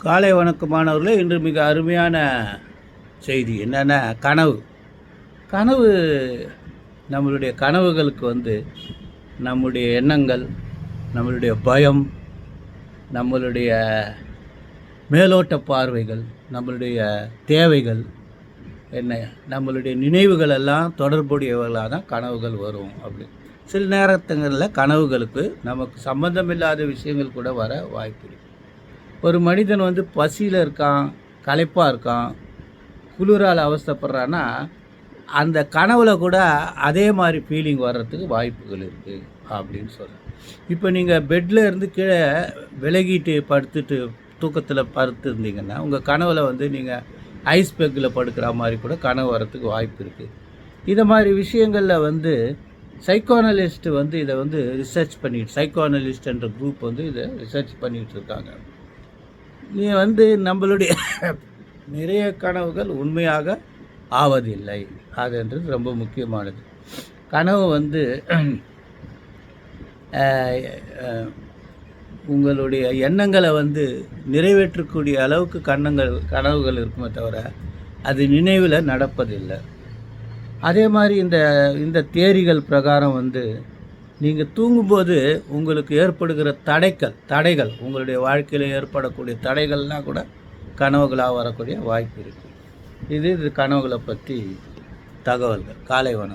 காலை வணக்கமானவர்களே, இன்று மிக அருமையான செய்தி என்னென்னா கனவு. கனவு நம்மளுடைய கனவுகளுக்கு நம்முடைய எண்ணங்கள், நம்மளுடைய பயம், நம்மளுடைய மேலோட்ட பார்வைகள், நம்மளுடைய தேவைகள் என்ன, நம்மளுடைய நினைவுகள் எல்லாம் தொடர்புடையவர்களாக தான் கனவுகள் வரும். அப்படி சில நேரத்துங்களில் கனவுகளுக்கு நமக்கு சம்பந்தமில்லாத விஷயங்கள் கூட வர வாய்ப்பு இருக்குது. ஒரு மனிதன் பசியில் இருக்கான், களைப்பாக இருக்கான், குளிரால் அவஸ்தைப்படுறான்னா அந்த கனவுல கூட அதே மாதிரி ஃபீலிங் வர்றதுக்கு வாய்ப்புகள் இருக்குது அப்படின்னு சொல்கிறேன். இப்போ நீங்கள் பெட்டில் இருந்து கீழே விலகிட்டு படுத்துட்டு தூக்கத்தில் படுத்துருந்தீங்கன்னா உங்கள் கனவில் நீங்கள் ஐஸ் பெக்கில் படுக்கிற மாதிரி கூட கனவு வர்றதுக்கு வாய்ப்பு இருக்குது. இதை மாதிரி விஷயங்களில் சைக்கானலிஸ்ட் இதை ரிசர்ச் பண்ணிட்டு, சைக்கானலிஸ்ட் என்ற குரூப் இதை ரிசர்ச் பண்ணிகிட்டு இருக்காங்க. நீ நம்மளுடைய நிறைய கனவுகள் உண்மையாக ஆவதில்லை, அதுன்றது ரொம்ப முக்கியமானது. கனவு உங்களுடைய எண்ணங்களை நிறைவேற்றக்கூடிய அளவுக்கு கனவுகள் இருக்குமே தவிர அது நினைவில் நடப்பதில்லை. அதே மாதிரி இந்த தேரிகள் பிரகாரம் நீங்கள் தூங்கும்போது உங்களுக்கு ஏற்படுகிற தடைகள் உங்களுடைய வாழ்க்கையில் ஏற்படக்கூடிய தடைகள்லாம் கூட கனவுகளாக வரக்கூடிய வாய்ப்பு இருக்குது. இது கனவுகளை பற்றி தகவல்கள். காலை வணக்கம்.